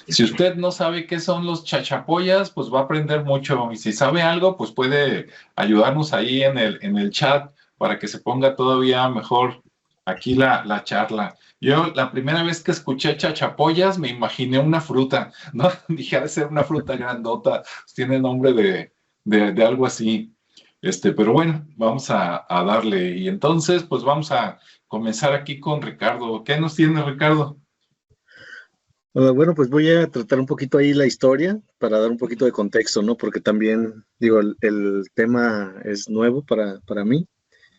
Si usted no sabe qué son los chachapoyas, pues va a aprender mucho. Y si sabe algo, pues puede ayudarnos ahí en el chat para que se ponga todavía mejor aquí la charla. Yo la primera vez que escuché chachapoyas me imaginé una fruta, ¿no? Dije, ha de ser una fruta grandota, pues tiene nombre de algo así. Pero bueno, vamos a darle. Y entonces, pues vamos a comenzar aquí con Ricardo. ¿Qué nos tiene Ricardo? Bueno, pues voy a tratar un poquito ahí la historia para dar un poquito de contexto, ¿no? Porque también, digo, el tema es nuevo para mí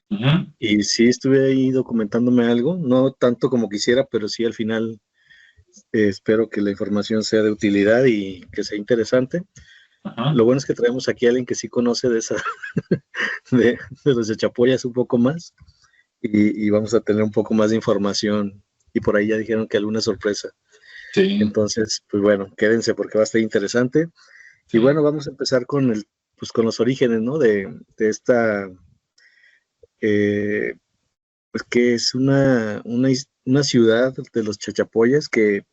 Ujú. y sí estuve ahí documentándome algo, no tanto como quisiera, pero sí al final espero que la información sea de utilidad y que sea interesante. Ajá. Lo bueno es que traemos aquí a alguien que sí conoce de esa, de los de Chapoyas un poco más y vamos a tener un poco más de información y por ahí ya dijeron que alguna sorpresa. Sí, Entonces, pues bueno, quédense porque va a estar interesante. Y sí. bueno, vamos a empezar con pues con los orígenes, ¿no? De esta, eh, pues que es una ciudad de los Chachapoyas que,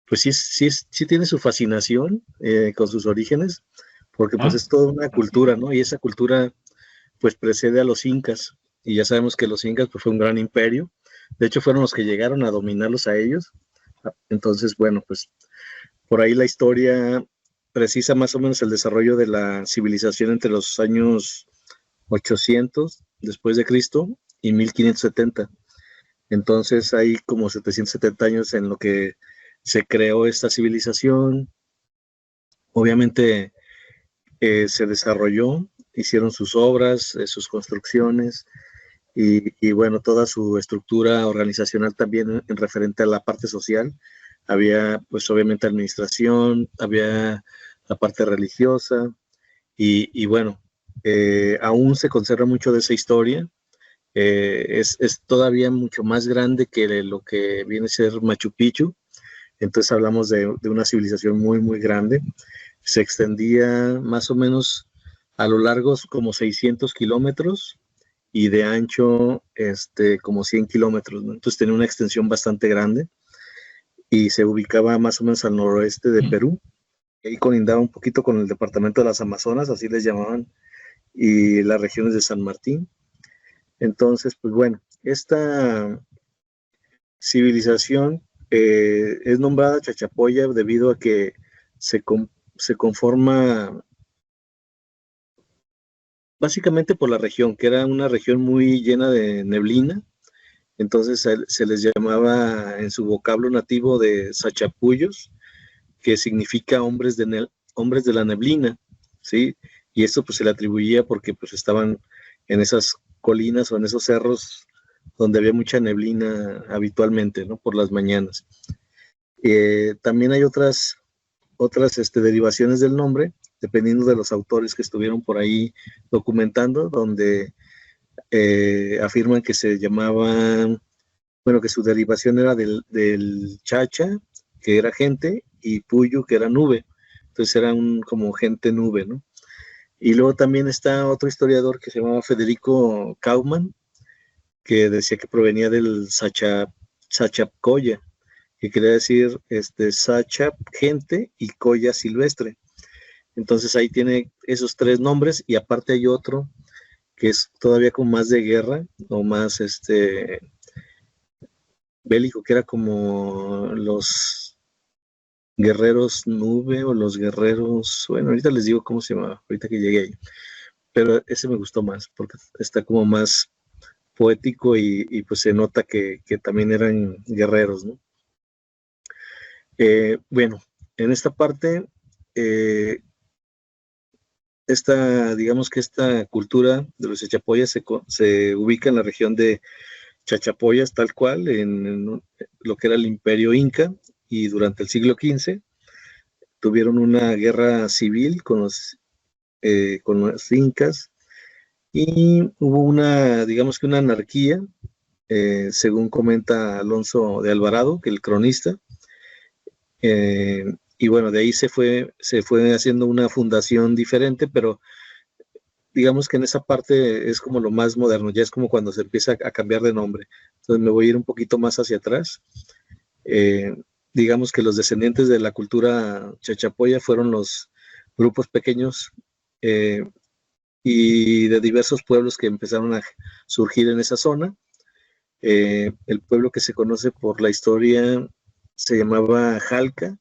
pues sí tiene su fascinación con sus orígenes, porque pues Ajá. es toda una cultura, ¿no? Y esa cultura, pues precede a los incas, y ya sabemos que los incas, pues fue un gran imperio. De hecho, fueron los que llegaron a dominarlos a ellos. Entonces, bueno, pues por ahí la historia precisa más o menos el desarrollo de la civilización entre los años 800 después de Cristo y 1570. Entonces hay como 770 años en lo que se creó esta civilización. Obviamente se desarrolló, hicieron sus obras, sus construcciones y bueno, toda su estructura organizacional también en referente a la parte social. Había pues obviamente administración, había la parte religiosa y bueno, aún se conserva mucho de esa historia. Es todavía mucho más grande que lo que viene a ser Machu Picchu. Entonces hablamos de una civilización muy, muy grande. Se extendía más o menos a lo largo como 600 kilómetros y de ancho como 100 kilómetros, ¿no? Entonces tenía una extensión bastante grande y se ubicaba más o menos al noroeste de Perú. Ahí colindaba un poquito con el departamento de las Amazonas, así les llamaban, y las regiones de San Martín. Entonces, pues bueno, esta civilización es nombrada Chachapoya debido a que se, se conforma básicamente por la región, que era una región muy llena de neblina. Entonces se les llamaba en su vocablo nativo de Sachapuyos, que significa hombres de la neblina, ¿sí? Y esto pues se le atribuía porque pues estaban en esas colinas o en esos cerros donde había mucha neblina habitualmente, ¿no? Por las mañanas. También hay otras derivaciones del nombre, dependiendo de los autores que estuvieron por ahí documentando, donde afirman que se llamaban, bueno, que su derivación era del chacha, que era gente, y puyu, que era nube. Entonces eran como gente nube, ¿no? Y luego también está otro historiador que se llamaba Federico Kauman, que decía que provenía del Sachapcoya, que quería decir Sachap, gente, y Coya silvestre. Entonces ahí tiene esos tres nombres, y aparte hay otro que es todavía como más de guerra, o más bélico, que era como los guerreros nube o los guerreros, bueno, ahorita les digo cómo se llama, ahorita que llegué ahí, pero ese me gustó más porque está como más poético y pues se nota que también eran guerreros, ¿no? Bueno, en esta parte, eh, digamos que esta cultura de los chachapoyas se ubica en la región de Chachapoyas, tal cual, en lo que era el imperio inca, y durante el siglo XV tuvieron una guerra civil con los incas, y hubo digamos que una anarquía, según comenta Alonso de Alvarado, que el cronista, y bueno, de ahí se fue haciendo una fundación diferente, pero digamos que en esa parte es como lo más moderno, ya es como cuando se empieza a cambiar de nombre. Entonces me voy a ir un poquito más hacia atrás. digamos que los descendientes de la cultura chachapoya fueron los grupos pequeños y de diversos pueblos que empezaron a surgir en esa zona. El pueblo que se conoce por la historia se llamaba Jalca,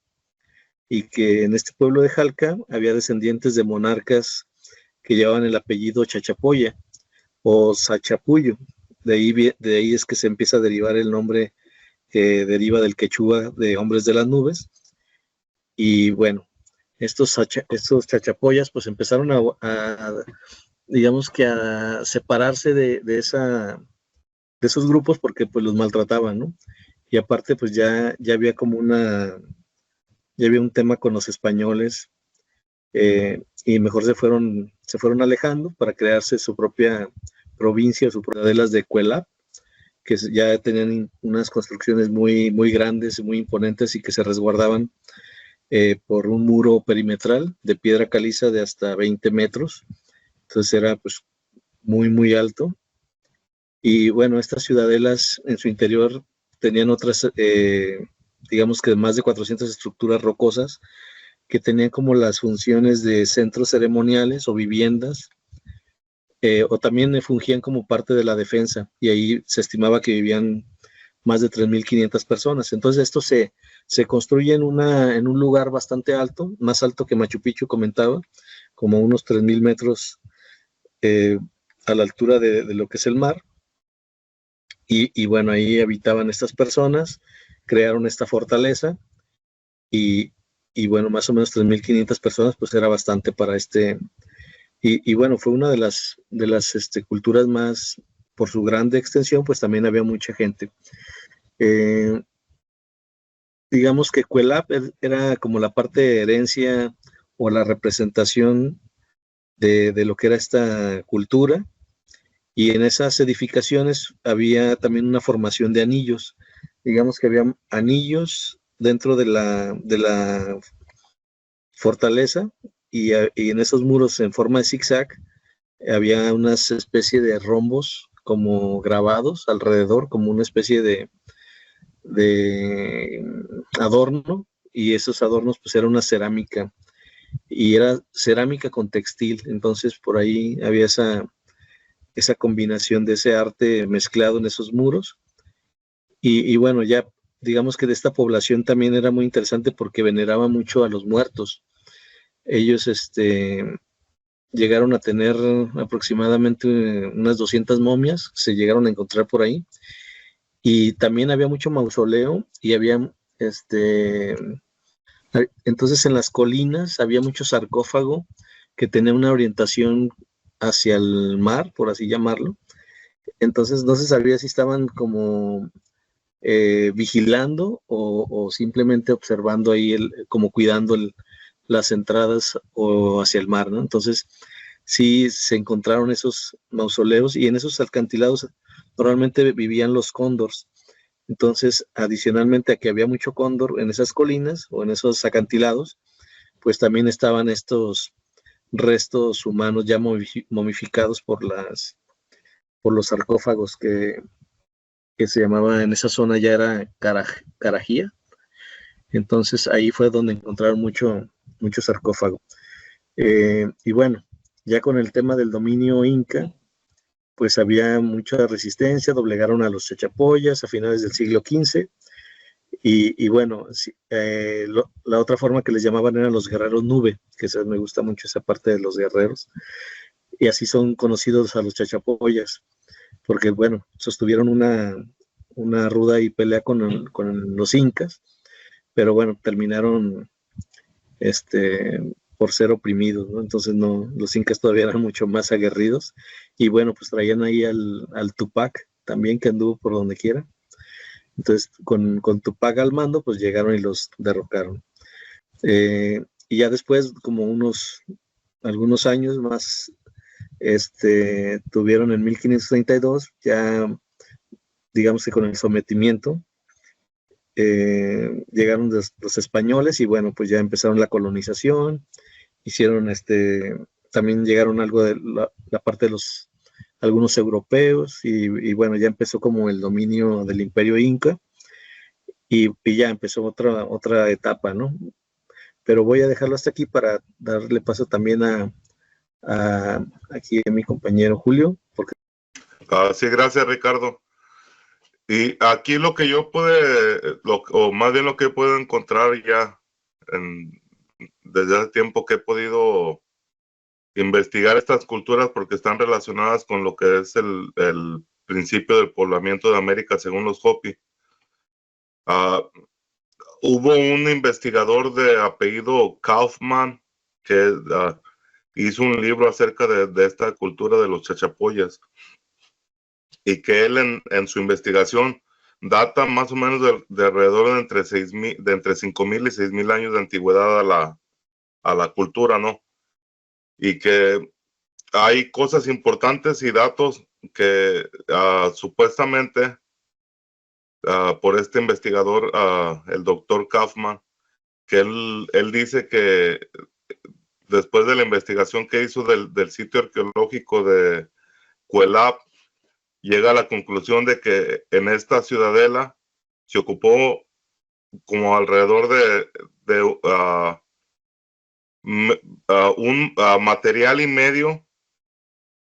y que en este pueblo de Jalca había descendientes de monarcas que llevaban el apellido Chachapoya o Sachapuyo. De ahí es que se empieza a derivar el nombre que deriva del quechua de hombres de las nubes. Y bueno, estos chachapoyas pues empezaron digamos que a separarse de esos grupos porque pues los maltrataban, ¿no? Y aparte pues ya había como ya había un tema con los españoles, y mejor se fueron alejando para crearse su propia provincia, sus ciudadelas de Cuelap, que ya tenían unas construcciones muy, muy grandes y muy imponentes y que se resguardaban por un muro perimetral de piedra caliza de hasta 20 metros. Entonces era pues muy, muy alto. Y bueno, estas ciudadelas en su interior tenían otras, digamos que más de 400 estructuras rocosas que tenían como las funciones de centros ceremoniales o viviendas, o también fungían como parte de la defensa, y ahí se estimaba que vivían más de 3.500 personas. Entonces esto se construye en un lugar bastante alto, más alto que Machu Picchu, comentaba, como unos 3.000 metros a la altura de lo que es el mar. Y bueno, ahí habitaban estas personas, crearon esta fortaleza, y bueno, más o menos 3.500 personas, pues era bastante para y bueno, fue una de las culturas más, por su grande extensión, pues también había mucha gente. Digamos que Cuelap era como la parte de herencia o la representación de lo que era esta cultura, y en esas edificaciones había también una formación de anillos. Digamos que había anillos dentro de la fortaleza, y en esos muros en forma de zigzag había una especie de rombos como grabados alrededor, como una especie de adorno, y esos adornos pues era una cerámica, y era cerámica con textil. Entonces por ahí había esa combinación de ese arte mezclado en esos muros. Y bueno, ya digamos que de esta población también era muy interesante porque veneraba mucho a los muertos. Ellos llegaron a tener aproximadamente unas 200 momias, se llegaron a encontrar por ahí, y también había mucho mausoleo, y había entonces en las colinas había mucho sarcófago que tenía una orientación hacia el mar, por así llamarlo. Entonces no se sabía si estaban como vigilando o simplemente observando ahí, como cuidando las entradas o hacia el mar, ¿no? Entonces sí se encontraron esos mausoleos, y en esos alcantilados normalmente vivían los cóndors. Entonces, adicionalmente a que había mucho cóndor en esas colinas o en esos acantilados, pues también estaban estos restos humanos ya momificados por los sarcófagos que se llamaba en esa zona, ya era Carajía. Entonces ahí fue donde encontraron mucho sarcófago. Y bueno, ya con el tema del dominio inca, pues había mucha resistencia, doblegaron a los chachapoyas a finales del siglo XV, y bueno, la otra forma que les llamaban eran los guerreros nube, que me gusta mucho esa parte de los guerreros, y así son conocidos a los chachapoyas, porque bueno, sostuvieron una ruda y pelea con los incas, pero bueno, terminaron por ser oprimidos, ¿no? Entonces no, los incas todavía eran mucho más aguerridos, y bueno, pues traían ahí al Tupac también, que anduvo por donde quiera. Entonces con Tupac al mando, pues llegaron y los derrocaron. Y ya después, como algunos años más, tuvieron en 1532, ya digamos que con el sometimiento, llegaron los españoles, y bueno, pues ya empezaron la colonización, hicieron también llegaron algo de la parte de algunos europeos, y bueno, ya empezó como el dominio del imperio inca, y ya empezó otra etapa, ¿no? Pero voy a dejarlo hasta aquí para darle paso también aquí a mi compañero Julio, porque Sí, gracias, Ricardo. Y aquí lo que yo pude, o más bien lo que puedo encontrar ya desde hace tiempo que he podido investigar estas culturas porque están relacionadas con lo que es el principio del poblamiento de América según los Hopi. Hubo un investigador de apellido Kaufman que hizo un libro acerca de esta cultura de los chachapoyas y que él en su investigación data más o menos de alrededor de entre 5.000 y 6.000 años de antigüedad a la cultura, ¿no? Y que hay cosas importantes y datos que supuestamente por este investigador, el doctor Kaufman, que él dice que después de la investigación que hizo del sitio arqueológico de Cuelap, llega a la conclusión de que en esta ciudadela se ocupó como alrededor de un material y medio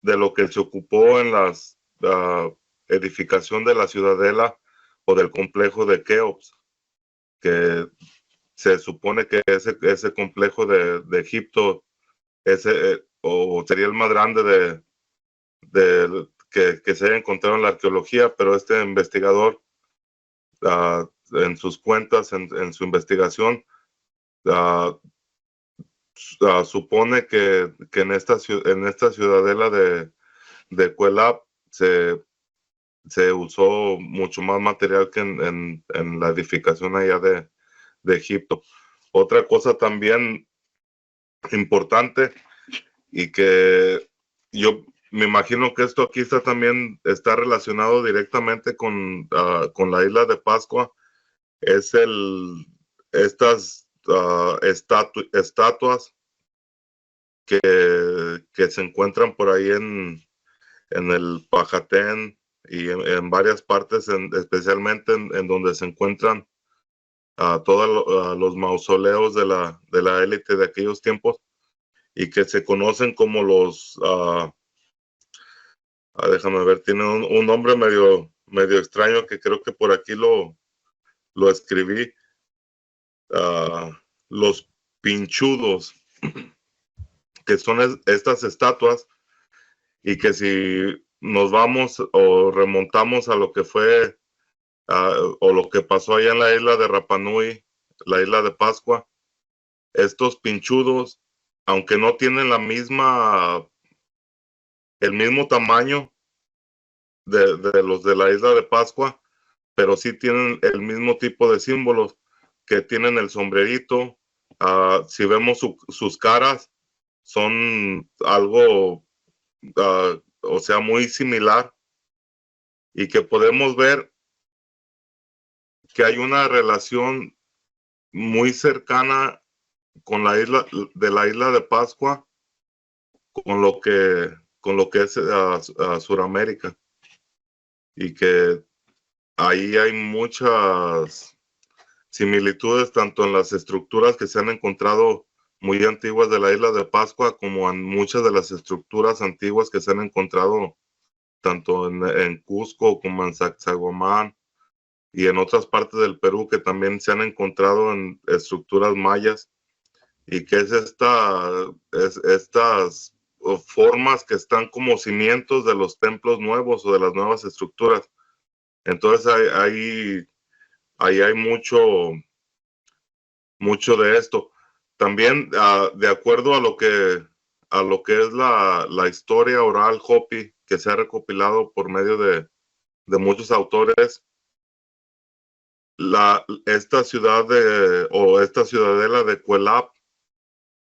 de lo que se ocupó en la edificación de la ciudadela o del complejo de Keops, que se supone que ese complejo de Egipto o sería el más grande que se haya encontrado en la arqueología, pero este investigador en sus cuentas, en su investigación, supone que en esta ciudadela de Cuelap se usó mucho más material que en la edificación allá de Egipto. Otra cosa también importante y que yo me imagino que esto aquí también está relacionado directamente con la isla de Pascua, es estas estatuas que se encuentran por ahí en el Pajatén y en varias partes, especialmente en donde se encuentran todos los mausoleos de la élite de aquellos tiempos y que se conocen como los, déjame ver, tiene un nombre medio extraño que creo que por aquí lo escribí, los pinchudos, que son estas estatuas y que si nos vamos o remontamos a lo que fue o lo que pasó allá en la isla de Rapa Nui, la isla de Pascua, estos pinchudos, aunque no tienen el mismo tamaño de los de la isla de Pascua, pero sí tienen el mismo tipo de símbolos, que tienen el sombrerito. Si vemos sus caras, son algo, o sea, muy similar, y que podemos ver que hay una relación muy cercana con la isla de Pascua, con lo que es Suramérica, y que ahí hay muchas similitudes tanto en las estructuras que se han encontrado muy antiguas de la isla de Pascua como en muchas de las estructuras antiguas que se han encontrado tanto en Cusco como en Sacsayhuamán y en otras partes del Perú, que también se han encontrado en estructuras mayas, y que es estas formas que están como cimientos de los templos nuevos o de las nuevas estructuras. Entonces ahí hay mucho de esto. También de acuerdo a lo que es la historia oral Hopi, que se ha recopilado por medio de muchos autores, esta ciudadela de Cuelap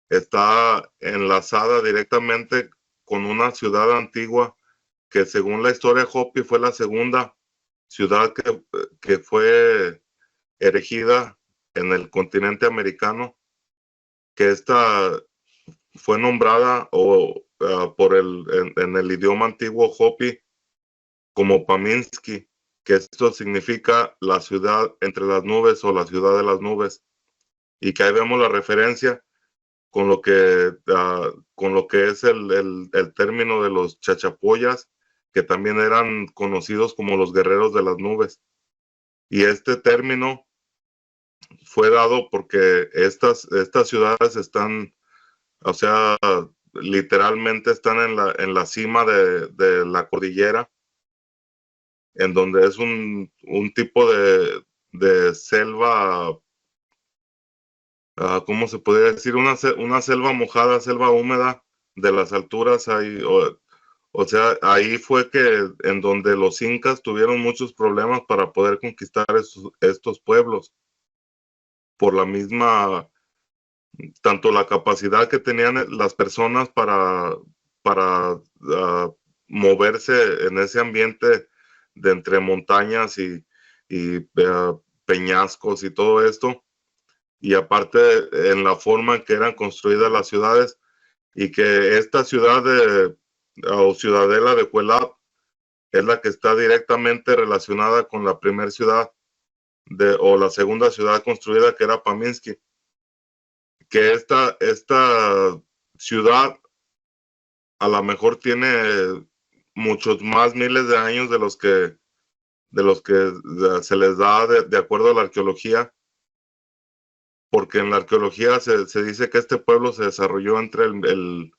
está enlazada directamente con una ciudad antigua que, según la historia Hopi, fue la segunda ciudad que fue erigida en el continente americano, que esta fue nombrada en el idioma antiguo Hopi como Paminsky, que esto significa la ciudad entre las nubes o la ciudad de las nubes, y que ahí vemos la referencia con lo que es el término de los chachapoyas, que también eran conocidos como los guerreros de las nubes. Y este término fue dado porque estas ciudades están, o sea, literalmente están en la cima de la cordillera, en donde es un tipo de selva, ¿cómo se podría decir? Una selva mojada, selva húmeda de las alturas. Ahí, o sea, ahí fue que en donde los incas tuvieron muchos problemas para poder conquistar estos pueblos, por la misma, tanto la capacidad que tenían las personas para moverse en ese ambiente de entre montañas y peñascos y todo esto, y aparte en la forma en que eran construidas las ciudades, y que esta ciudad o ciudadela de Cuelap es la que está directamente relacionada con la primera ciudad o la segunda ciudad construida, que era Paminsky, que esta ciudad a lo mejor tiene muchos más miles de años de los que se les da de acuerdo a la arqueología, porque en la arqueología se dice que este pueblo se desarrolló entre el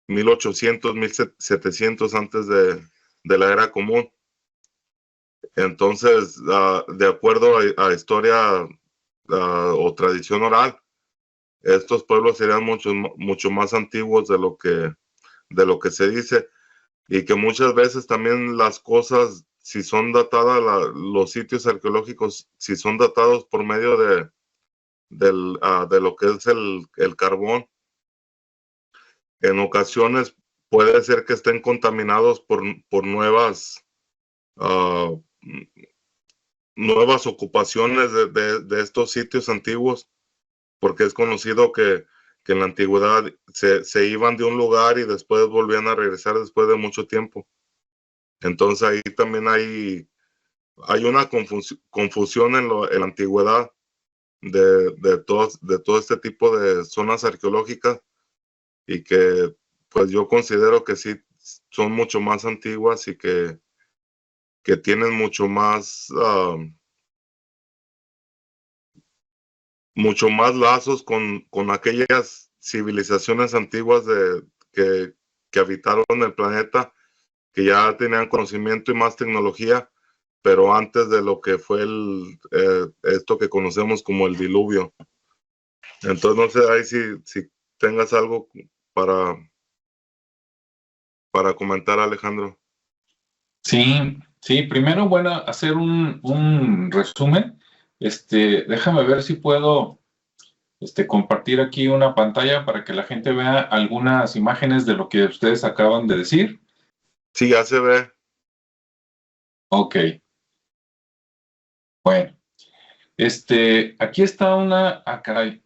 1800, 1700 antes de la era común. Entonces, de acuerdo a historia o tradición oral, estos pueblos serían mucho más antiguos de lo que se dice, y que muchas veces también las cosas, si son datadas, los sitios arqueológicos, si son datados por medio de lo que es el carbón, en ocasiones puede ser que estén contaminados por nuevas ocupaciones de estos sitios antiguos, porque es conocido que en la antigüedad se iban de un lugar y después volvían a regresar después de mucho tiempo. Entonces ahí también hay una confusión en la antigüedad de todo este tipo de zonas arqueológicas, y que pues yo considero que sí son mucho más antiguas y que tienen mucho más lazos con aquellas civilizaciones antiguas que habitaron el planeta, que ya tenían conocimiento y más tecnología, pero antes de lo que fue esto que conocemos como el diluvio. Entonces no sé ahí si tengas algo para comentar, Alejandro. Sí, primero, bueno, hacer un resumen. Déjame ver si puedo compartir aquí una pantalla para que la gente vea algunas imágenes de lo que ustedes acaban de decir. Sí, ya se ve. Ok. Bueno, aquí está una, caray,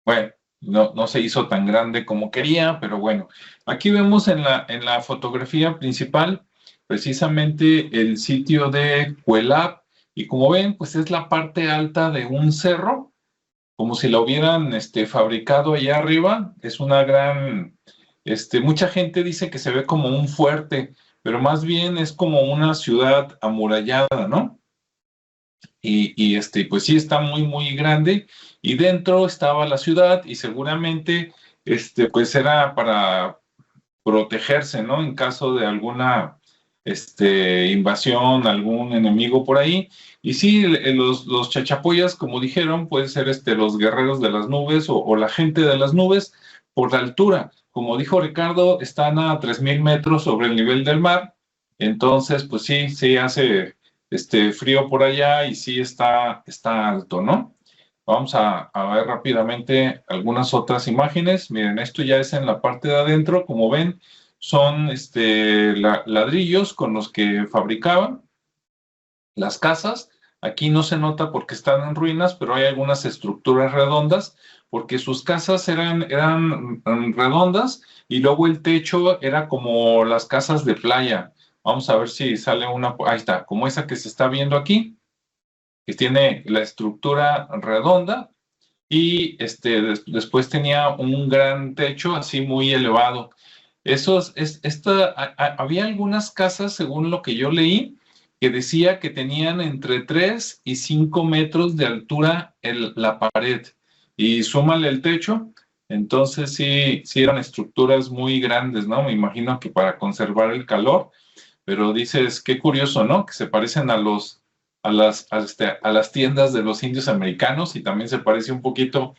bueno, no se hizo tan grande como quería, pero bueno, aquí vemos en la fotografía principal precisamente el sitio de Cuelap, y como ven, pues es la parte alta de un cerro, como si lo hubieran fabricado allá arriba. Es una gran, mucha gente dice que se ve como un fuerte, pero más bien es como una ciudad amurallada, ¿no? Y pues sí está muy, muy grande, y dentro estaba la ciudad, y seguramente, pues era para protegerse, ¿no? En caso de alguna, invasión, algún enemigo por ahí. Y sí, los chachapoyas, como dijeron, pueden ser, los guerreros de las nubes o la gente de las nubes por la altura. Como dijo Ricardo, están a 3,000 metros sobre el nivel del mar. Entonces, pues sí hace frío por allá, y sí está alto, ¿no? Vamos a ver rápidamente algunas otras imágenes. Miren, esto ya es en la parte de adentro. Como ven, son ladrillos con los que fabricaban las casas. Aquí no se nota porque están en ruinas, pero hay algunas estructuras redondas, porque sus casas eran redondas, y luego el techo era como las casas de playa. Vamos a ver si sale una, ahí está, como esa que se está viendo aquí, que tiene la estructura redonda y después tenía un gran techo así muy elevado. Había algunas casas, según lo que yo leí, que decía que tenían entre 3 y 5 metros de altura la pared y súmale el techo, entonces sí eran estructuras muy grandes, ¿no? Me imagino que para conservar el calor, pero dices, qué curioso, ¿no? Que se parecen a las tiendas de los indios americanos y también se parece un poquito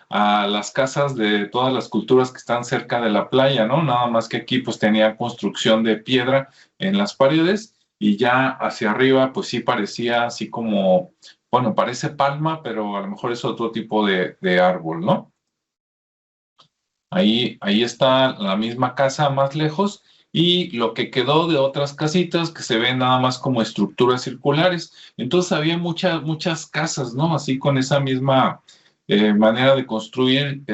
a las casas de todas las culturas que están cerca de la playa, ¿no? Nada más que aquí pues tenía construcción de piedra en las paredes y ya hacia arriba pues sí parecía así como, bueno, parece palma, pero a lo mejor es otro tipo de árbol, ¿no? Ahí está la misma casa más lejos y lo que quedó de otras casitas que se ven nada más como estructuras circulares. Entonces había muchas casas, ¿no? Así con esa misma manera de construir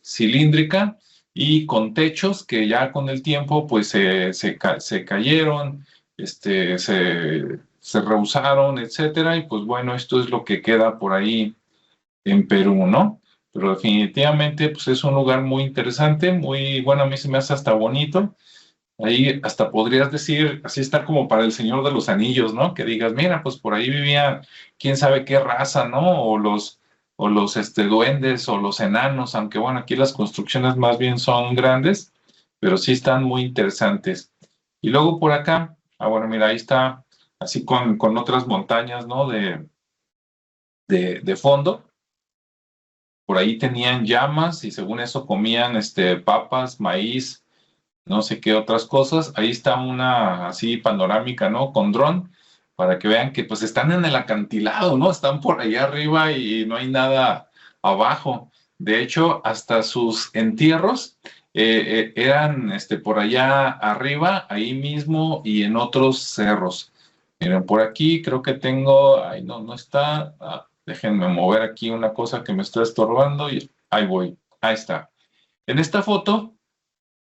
cilíndrica y con techos que ya con el tiempo pues se cayeron, se rehusaron, etcétera. Y pues bueno, esto es lo que queda por ahí en Perú, ¿no? Pero definitivamente pues es un lugar muy interesante, muy bueno, a mí se me hace hasta bonito. Ahí hasta podrías decir, así está como para el Señor de los Anillos, ¿no? Que digas, mira, pues por ahí vivía quién sabe qué raza, ¿no? O los duendes o los enanos, aunque bueno, aquí las construcciones más bien son grandes, pero sí están muy interesantes. Y luego por acá, bueno, mira, ahí está así con otras montañas, ¿no? De fondo. Por ahí tenían llamas y según eso comían papas, maíz, no sé qué otras cosas. Ahí está una así panorámica, ¿no? Con dron, para que vean que pues están en el acantilado, ¿no? Están por allá arriba y no hay nada abajo. De hecho, hasta sus entierros eran por allá arriba, ahí mismo y en otros cerros. Miren, por aquí creo que tengo, ay, no está. Déjenme mover aquí una cosa que me está estorbando y ahí voy. Ahí está. En esta foto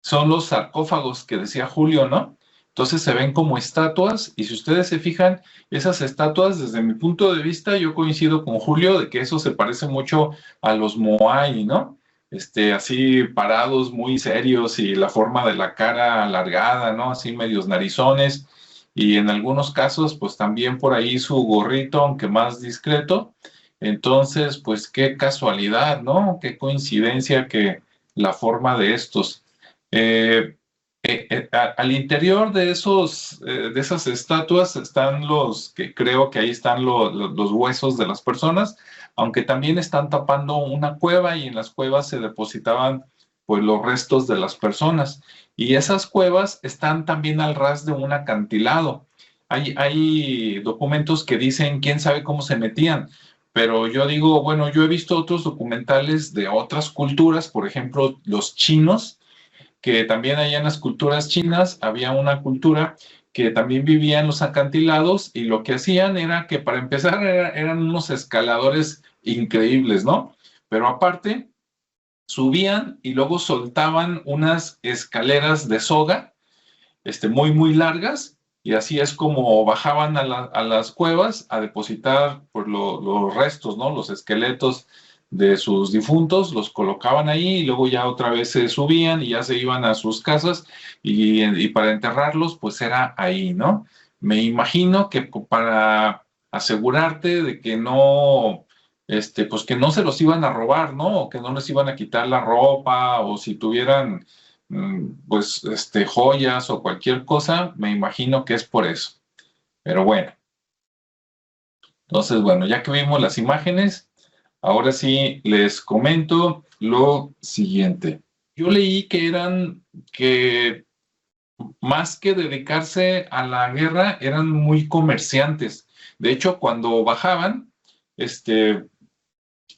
son los sarcófagos que decía Julio, ¿no? Entonces se ven como estatuas y si ustedes se fijan, esas estatuas, desde mi punto de vista, yo coincido con Julio de que eso se parece mucho a los Moai, ¿no? Así parados, muy serios y la forma de la cara alargada, ¿no? Así medios narizones y en algunos casos, pues también por ahí su gorrito, aunque más discreto. Entonces, pues qué casualidad, ¿no? Qué coincidencia que la forma de estos. Al interior de esas estatuas están que creo que ahí están los huesos de las personas, aunque también están tapando una cueva y en las cuevas se depositaban pues los restos de las personas. Y esas cuevas están también al ras de un acantilado. Hay documentos que dicen quién sabe cómo se metían, pero yo digo, bueno, yo he visto otros documentales de otras culturas, por ejemplo, los chinos, que también allá en las culturas chinas había una cultura que también vivía en los acantilados y lo que hacían era que para empezar eran unos escaladores increíbles, ¿no? Pero aparte subían y luego soltaban unas escaleras de soga, muy largas, y así es como bajaban a las cuevas a depositar pues, los restos, ¿no? Los esqueletos de sus difuntos, los colocaban ahí y luego ya otra vez se subían y ya se iban a sus casas y para enterrarlos pues era ahí, ¿no? Me imagino que para asegurarte de que no, pues que no se los iban a robar, ¿no? O que no les iban a quitar la ropa o si tuvieran pues joyas o cualquier cosa, me imagino que es por eso. Pero bueno. Entonces, bueno, ya que vimos las imágenes, ahora sí les comento lo siguiente. Yo leí que más que dedicarse a la guerra, eran muy comerciantes. De hecho, cuando bajaban,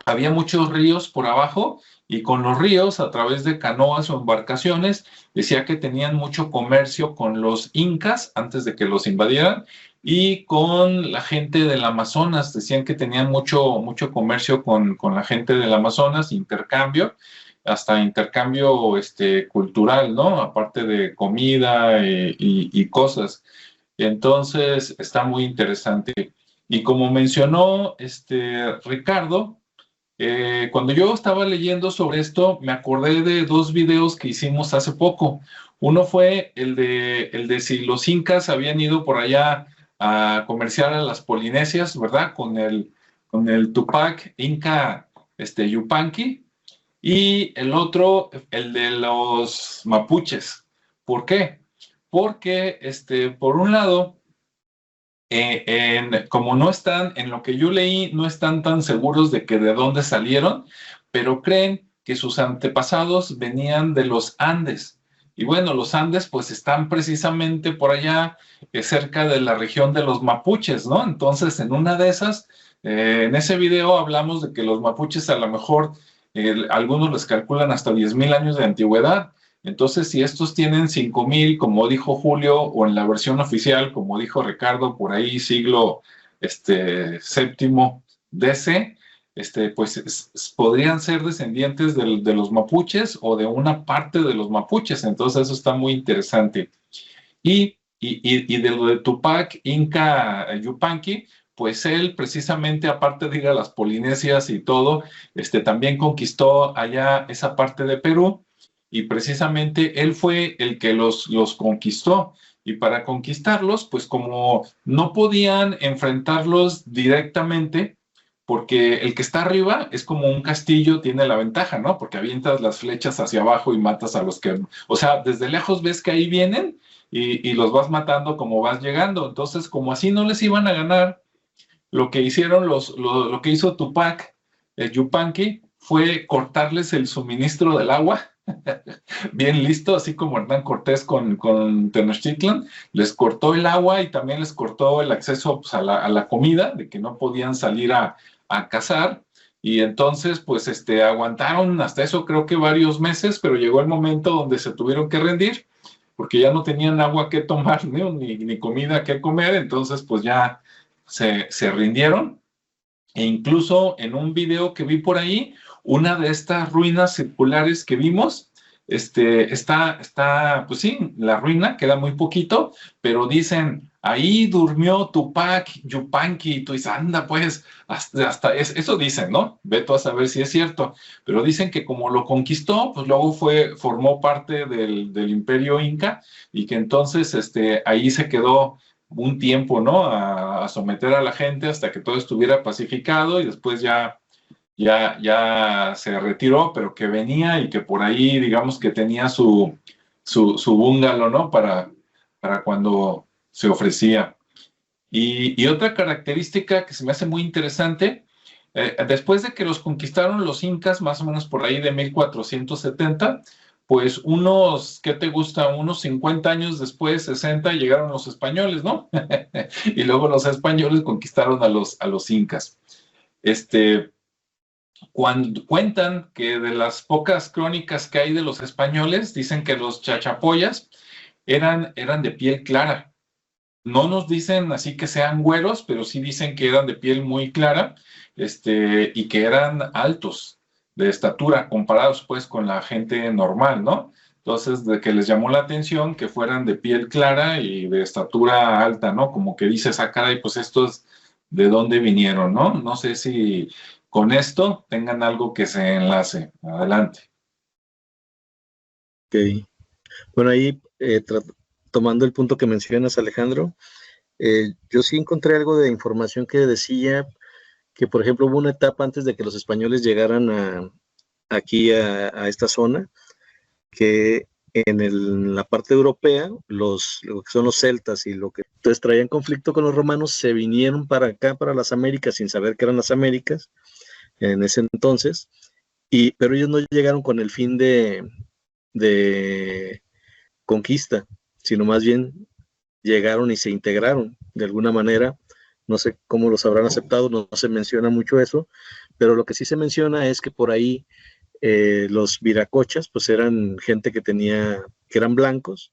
había muchos ríos por abajo y con los ríos, a través de canoas o embarcaciones, decía que tenían mucho comercio con los incas antes de que los invadieran y con la gente del Amazonas. Decían que tenían mucho comercio con la gente del Amazonas, intercambio, hasta intercambio cultural, ¿no? Aparte de comida y cosas. Entonces, está muy interesante. Y como mencionó Ricardo, cuando yo estaba leyendo sobre esto, me acordé de dos videos que hicimos hace poco. Uno fue el de si los incas habían ido por allá a comerciar a las Polinesias, ¿verdad? Con el Tupac Inca Yupanqui. Y el otro, el de los mapuches. ¿Por qué? Porque, por un lado, como no están, en lo que yo leí, no están tan seguros de que de dónde salieron, pero creen que sus antepasados venían de los Andes. Y bueno, los Andes pues están precisamente por allá, cerca de la región de los mapuches, ¿no? Entonces, en una de esas, en ese video hablamos de que los mapuches a lo mejor, algunos les calculan hasta 10,000 años de antigüedad. Entonces, si estos tienen 5,000, como dijo Julio, o en la versión oficial, como dijo Ricardo, por ahí siglo séptimo DC, pues podrían ser descendientes de los mapuches o de una parte de los mapuches. Entonces, eso está muy interesante. Y de lo de Tupac Inca Yupanqui, pues él precisamente, aparte de ir a las Polinesias y todo, también conquistó allá esa parte de Perú, y precisamente él fue el que los conquistó. Y para conquistarlos, pues como no podían enfrentarlos directamente, porque el que está arriba es como un castillo, tiene la ventaja, ¿no? Porque avientas las flechas hacia abajo y matas a los que... O sea, desde lejos ves que ahí vienen y los vas matando como vas llegando. Entonces, como así no les iban a ganar, lo que hicieron lo que hizo Tupac Yupanqui fue cortarles el suministro del agua. Bien listo, así como Hernán Cortés con Tenochtitlan, les cortó el agua y también les cortó el acceso, pues, a la comida, de que no podían salir a cazar. Y entonces, pues, aguantaron hasta eso, creo que varios meses, pero llegó el momento donde se tuvieron que rendir, porque ya no tenían agua que tomar, ni comida que comer. Entonces, pues ya se rindieron. E incluso en un video que vi por ahí, una de estas ruinas circulares que vimos, pues sí, la ruina queda muy poquito, pero dicen, ahí durmió Tupac Yupanqui, y tú dices, anda, pues, hasta eso dicen, ¿no? Ve tú a saber si es cierto, pero dicen que como lo conquistó, pues luego formó parte del Imperio Inca, y que entonces ahí se quedó un tiempo, ¿no? A someter a la gente hasta que todo estuviera pacificado, y después ya se retiró, pero que venía y que por ahí, digamos que tenía su bungalow, ¿no? Para cuando se ofrecía. Y otra característica que se me hace muy interesante, después de que los conquistaron los incas, más o menos por ahí de 1470, pues ¿qué te gusta? Unos 50 años después, 60, llegaron los españoles, ¿no? Y luego los españoles conquistaron a los incas. Cuando cuentan que de las pocas crónicas que hay de los españoles, dicen que los chachapoyas eran de piel clara. No nos dicen así que sean güeros, pero sí dicen que eran de piel muy clara, y que eran altos de estatura, comparados pues con la gente normal, ¿no? Entonces, de que les llamó la atención que fueran de piel clara y de estatura alta, ¿no? Como que dices, ah, caray, pues estos, ¿de dónde vinieron, no? No sé si con esto tengan algo que se enlace. Adelante. Ok. Bueno, ahí tomando el punto que mencionas, Alejandro, yo sí encontré algo de información que decía que, por ejemplo, hubo una etapa antes de que los españoles llegaran aquí a esta zona, que en la parte europea, lo que son los celtas y lo que entonces traían conflicto con los romanos, se vinieron para acá, para las Américas, sin saber que eran las Américas en ese entonces, pero ellos no llegaron con el fin de conquista, sino más bien llegaron y se integraron de alguna manera. No sé cómo los habrán aceptado, no se menciona mucho eso, pero lo que sí se menciona es que por ahí los viracochas pues eran gente que eran blancos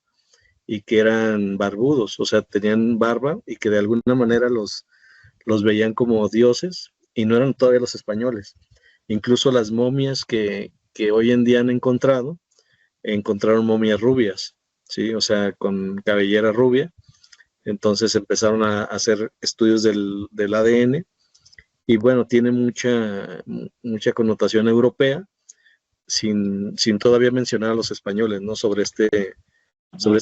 y que eran barbudos, o sea, tenían barba y que de alguna manera los veían como dioses, y no eran todavía los españoles. Incluso las momias que que hoy en día han encontraron momias rubias, ¿sí? O sea, con cabellera rubia. Entonces empezaron a hacer estudios del ADN y bueno, tiene mucha connotación europea, sin todavía mencionar a los españoles, ¿no? Sobre este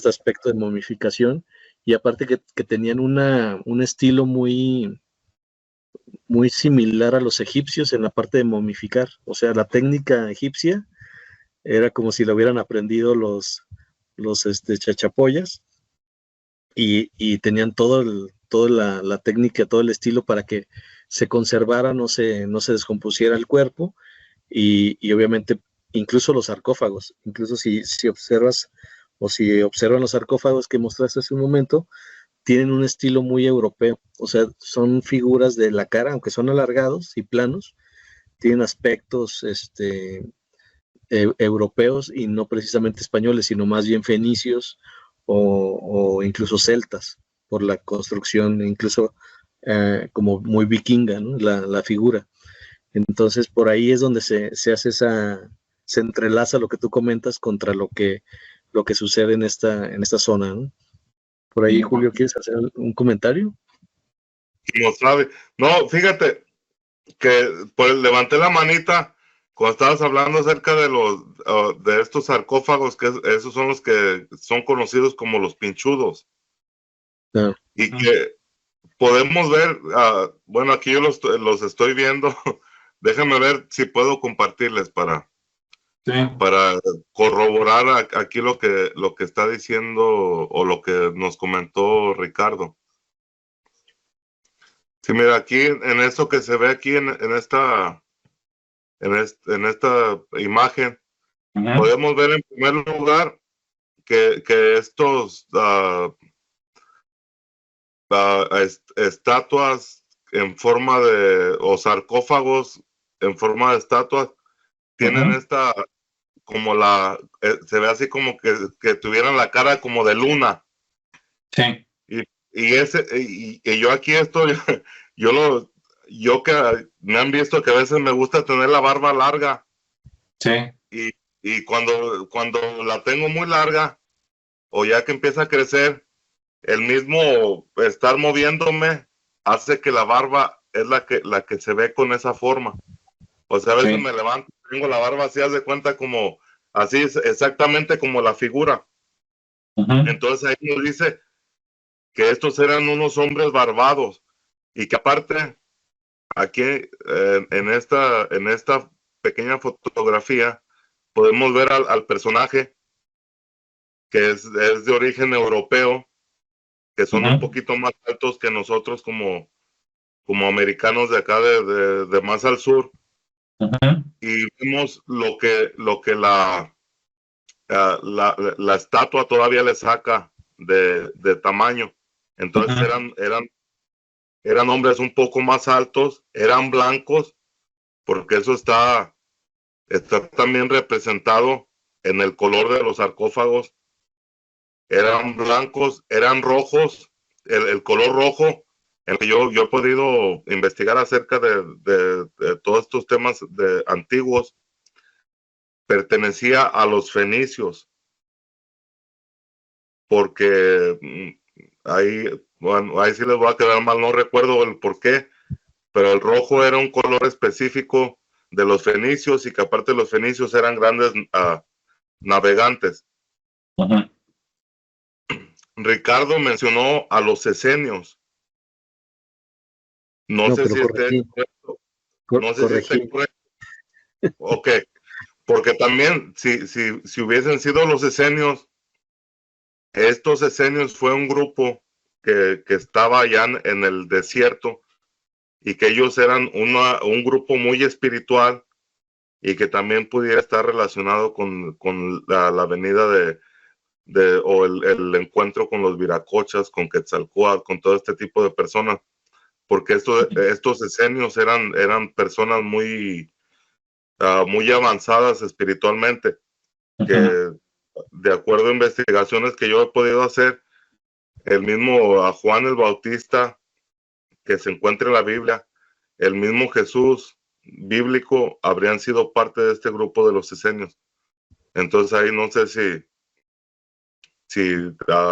aspecto de momificación, y aparte que tenían un estilo muy similar a los egipcios en la parte de momificar. O sea, la técnica egipcia era como si la hubieran aprendido los chachapoyas, y tenían toda la técnica, todo el estilo para que se conservara, no se descompusiera el cuerpo, y obviamente incluso los sarcófagos, incluso si observas o si observan los sarcófagos que mostraste hace un momento, tienen un estilo muy europeo. O sea, son figuras de la cara, aunque son alargados y planos, tienen aspectos europeos y no precisamente españoles, sino más bien fenicios o incluso celtas, por la construcción, incluso como muy vikinga, ¿no? La figura. Entonces, por ahí es donde se hace se entrelaza lo que tú comentas contra lo que sucede en esta zona, ¿no? Por ahí, Julio, ¿quieres hacer un comentario? No sabe. No, fíjate que pues levanté la manita cuando estabas hablando acerca de de estos sarcófagos, que esos son los que son conocidos como los pinchudos. No. Y que podemos ver, bueno, aquí yo los estoy viendo. Déjame ver si puedo compartirles para corroborar aquí lo que está diciendo o lo que nos comentó Ricardo. Sí, mira, aquí en esto que se ve aquí en esta imagen, podemos ver en primer lugar que estos estatuas en forma o sarcófagos en forma de estatuas tienen esta, como se ve así como que tuvieran la cara como de luna. Sí. Y yo aquí estoy, yo que me han visto que a veces me gusta tener la barba larga. Sí. Y cuando la tengo muy larga, o ya que empieza a crecer, el mismo estar moviéndome hace que la barba es la que se ve con esa forma. O sea, a veces me levanto, tengo la barba así, haz de cuenta como, así exactamente como la figura. Entonces ahí nos dice que estos eran unos hombres barbados, y que aparte, aquí en esta pequeña fotografía, podemos ver al personaje que es de origen europeo, que son un poquito más altos que nosotros como americanos de acá de más al sur. Y vemos lo que la estatua todavía le saca de tamaño. Entonces eran hombres un poco más altos, eran blancos, porque eso está también representado en el color de los sarcófagos. Eran blancos, eran rojos, el color rojo, en el que yo he podido investigar acerca de todos estos temas antiguos, pertenecía a los fenicios, porque ahí sí les voy a quedar mal, no recuerdo el por qué, pero el rojo era un color específico de los fenicios, y que aparte los fenicios eran grandes navegantes. Ricardo mencionó a los esenios. No sé si esté correcto. No sé si esté correcto. Ok, porque también si hubiesen sido los esenios, estos esenios fue un grupo que estaba allá en el desierto, y que ellos eran un grupo muy espiritual, y que también pudiera estar relacionado con la venida o el encuentro con los viracochas, con Quetzalcóatl, con todo este tipo de personas, porque estos esenios eran personas muy avanzadas espiritualmente, que de acuerdo a investigaciones que yo he podido hacer, el mismo Juan el Bautista que se encuentra en la Biblia, el mismo Jesús bíblico, habrían sido parte de este grupo de los esenios. Entonces ahí no sé si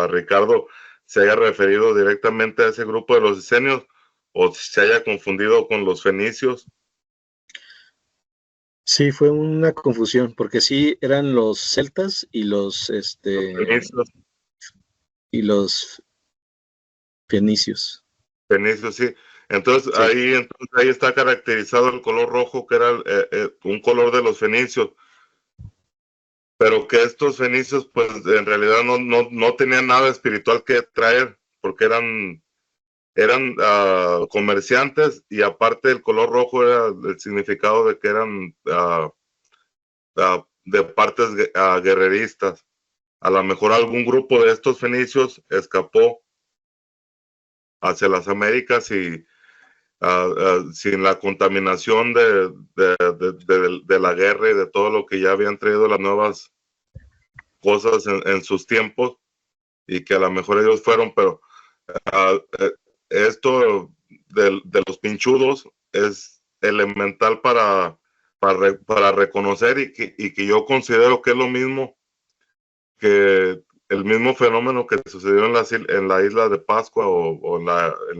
Ricardo se haya referido directamente a ese grupo de los esenios o se haya confundido con los fenicios. Sí, fue una confusión, porque sí eran los celtas y los Fenicios, fenicios. fenicios, sí. Entonces, Sí. ahí está caracterizado el color rojo, que era un color de los fenicios. Pero que estos fenicios, pues en realidad no tenían nada espiritual que traer, porque eran comerciantes, y aparte el color rojo era el significado de que eran de partes guerreristas. A lo mejor algún grupo de estos fenicios escapó hacia las Américas y sin la contaminación de la guerra y de todo lo que ya habían traído las nuevas cosas en sus tiempos, y que a lo mejor ellos fueron, pero esto de los pinchudos es elemental para reconocer, y que yo considero que es lo mismo, que el mismo fenómeno que sucedió en la isla de Pascua o en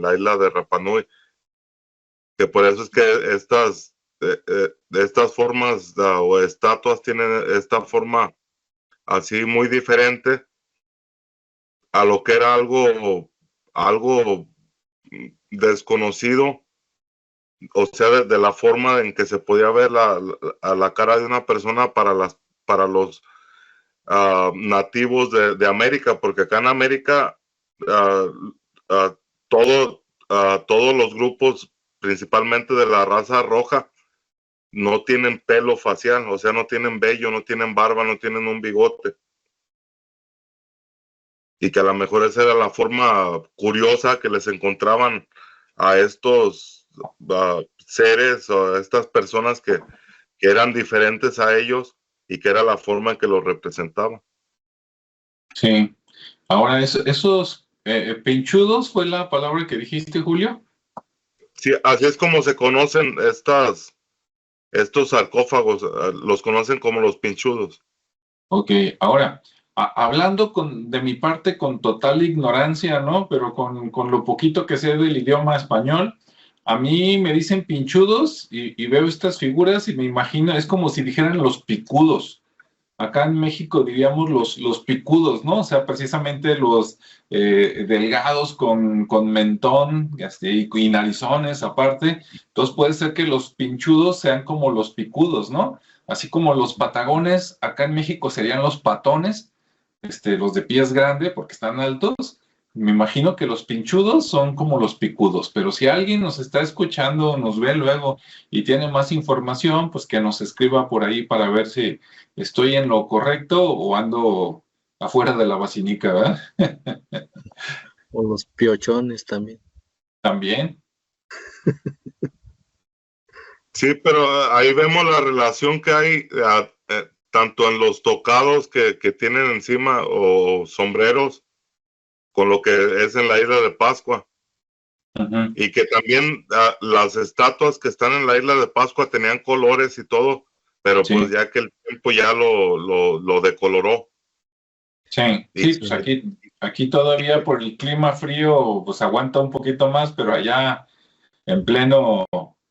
la isla de Rapa Nui, que por eso es que estas formas o estatuas tienen esta forma así muy diferente a lo que era algo desconocido, o sea, de la forma en que se podía ver a la cara de una persona para los nativos de América, porque acá en América todos los grupos, principalmente de la raza roja, no tienen pelo facial, o sea, no tienen vello, no tienen barba, no tienen un bigote. Y que a lo mejor esa era la forma curiosa que les encontraban a estos seres o a estas personas que eran diferentes a ellos, y que era la forma en que los representaban. Sí. Ahora, esos pinchudos fue la palabra que dijiste, Julio. Sí, así es como se conocen estos sarcófagos, los conocen como los pinchudos. Ok, ahora, hablando de mi parte con total ignorancia, ¿no? Pero con lo poquito que sé del idioma español, a mí me dicen pinchudos y veo estas figuras y me imagino, es como si dijeran los picudos. Acá en México diríamos los picudos, ¿no? O sea, precisamente los delgados con mentón y narizones aparte. Entonces puede ser que los pinchudos sean como los picudos, ¿no? Así como los patagones, acá en México serían los patones, los de pies grandes porque están altos. Me imagino que los pinchudos son como los picudos, pero si alguien nos está escuchando, nos ve luego y tiene más información, pues que nos escriba por ahí para ver si estoy en lo correcto o ando afuera de la basinica, ¿verdad? O los piochones también. También. Sí, pero ahí vemos la relación que hay tanto en los tocados que tienen encima o sombreros, con lo que es en la isla de Pascua. Uh-huh. Y que también las estatuas que están en la isla de Pascua tenían colores y todo, pero Sí. pues ya que el tiempo ya lo decoloró. Sí, sí, pues aquí todavía por el clima frío, pues aguanta un poquito más, pero allá en pleno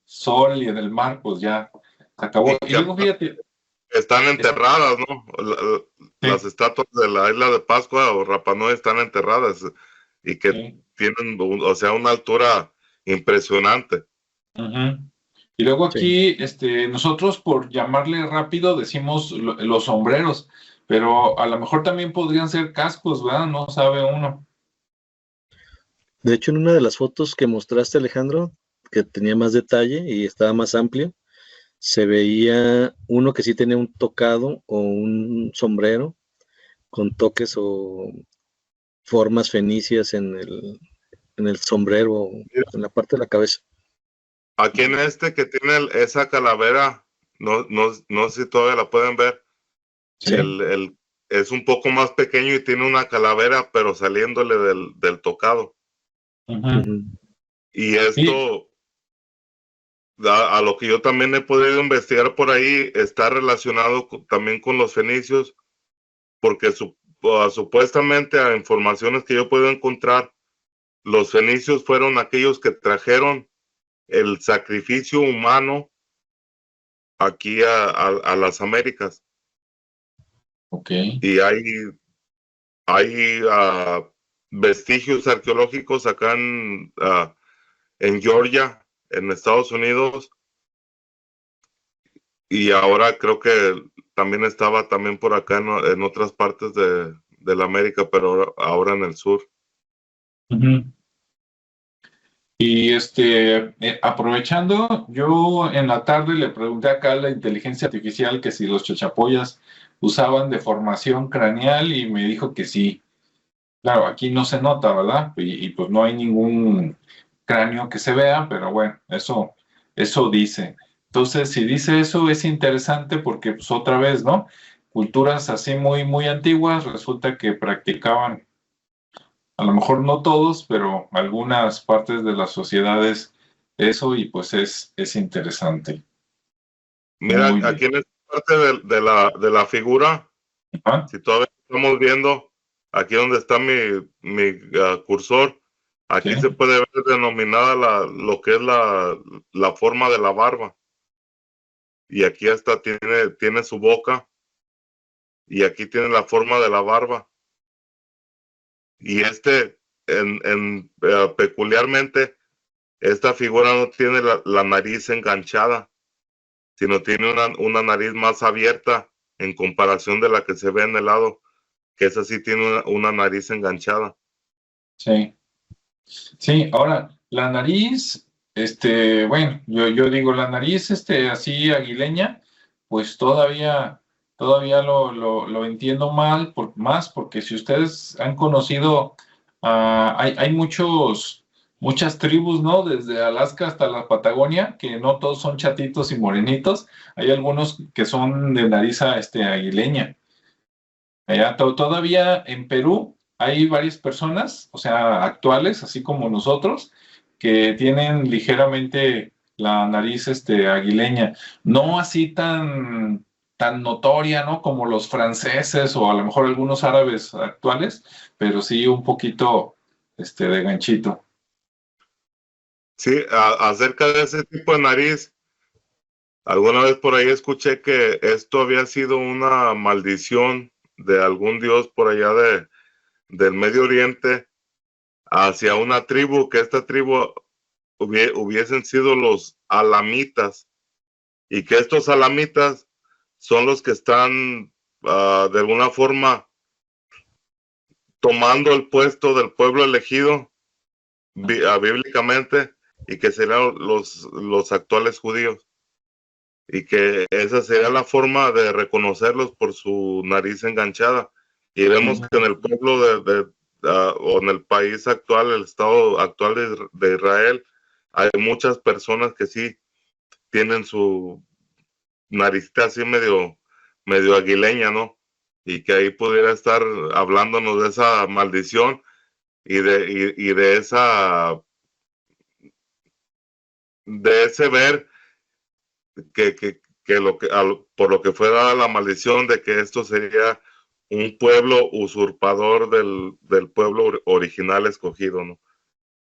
sol y en el mar, pues ya se acabó. Y luego fíjate. Están enterradas, ¿no? Las Sí. estatuas de la isla de Pascua o Rapa Nui están enterradas, y que Sí. tienen, o sea, una altura impresionante. Uh-huh. Y luego Sí. aquí, nosotros por llamarle rápido decimos los sombreros, pero a lo mejor también podrían ser cascos, ¿verdad? No sabe uno. De hecho, en una de las fotos que mostraste, Alejandro, que tenía más detalle y estaba más amplio, se veía uno que sí tenía un tocado o un sombrero con toques o formas fenicias en el sombrero o en la parte de la cabeza. Aquí en que tiene esa calavera, no sé si todavía la pueden ver. Sí. Es un poco más pequeño y tiene una calavera, pero saliéndole del tocado. Uh-huh. Uh-huh. Y esto, a lo que yo también he podido investigar por ahí, está relacionado también con los fenicios, porque supuestamente a informaciones que yo puedo encontrar, los fenicios fueron aquellos que trajeron el sacrificio humano aquí a las Américas. Ok. Y hay vestigios arqueológicos acá en Georgia, en Estados Unidos, y ahora creo que también estaba también por acá en otras partes de la América, pero ahora en el sur. Ujú. Y aprovechando, yo en la tarde le pregunté acá a la inteligencia artificial que si los chachapoyas usaban deformación craneal y me dijo que sí. Claro, aquí no se nota, ¿verdad? Y pues no hay ningún cráneo que se vea, pero bueno, eso dice. Entonces, si dice eso, es interesante porque, pues otra vez, ¿no? Culturas así muy, muy antiguas, resulta que practicaban, a lo mejor no todos, pero algunas partes de las sociedades eso y pues es interesante. Mira, Muy bien. aquí en esta parte de la figura, Ajá, si todavía estamos viendo, aquí donde está mi cursor, aquí sí, se puede ver denominada lo que es la forma de la barba. Y aquí hasta tiene su boca, y aquí tiene la forma de la barba. Y peculiarmente, esta figura no tiene la nariz enganchada, sino tiene una nariz más abierta en comparación de la que se ve en el lado, que esa sí tiene una nariz enganchada. sí. Sí, ahora, la nariz, bueno, yo digo, la nariz, así aguileña, pues todavía lo entiendo más, porque si ustedes han conocido, hay muchas tribus, ¿no? Desde Alaska hasta la Patagonia, que no todos son chatitos y morenitos, hay algunos que son de nariz, aguileña. Allá todavía en Perú hay varias personas, o sea, actuales, así como nosotros, que tienen ligeramente la nariz aguileña, no así tan notoria, ¿no? Como los franceses o a lo mejor algunos árabes actuales, pero sí un poquito de ganchito. Sí, acerca de ese tipo de nariz, alguna vez por ahí escuché que esto había sido una maldición de algún dios por allá del Medio Oriente hacia una tribu, que esta tribu hubiesen sido los alamitas, y que estos alamitas son los que están de alguna forma tomando el puesto del pueblo elegido bíblicamente, y que serían los actuales judíos, y que esa sería la forma de reconocerlos por su nariz enganchada. Y vemos que en el pueblo o en el país actual, el estado actual de Israel, hay muchas personas que sí tienen su naricita así medio aguileña, ¿no? Y que ahí pudiera estar hablándonos de esa maldición y de ese ver por lo que fue dada la maldición de que esto sería un pueblo usurpador del pueblo original escogido, ¿no?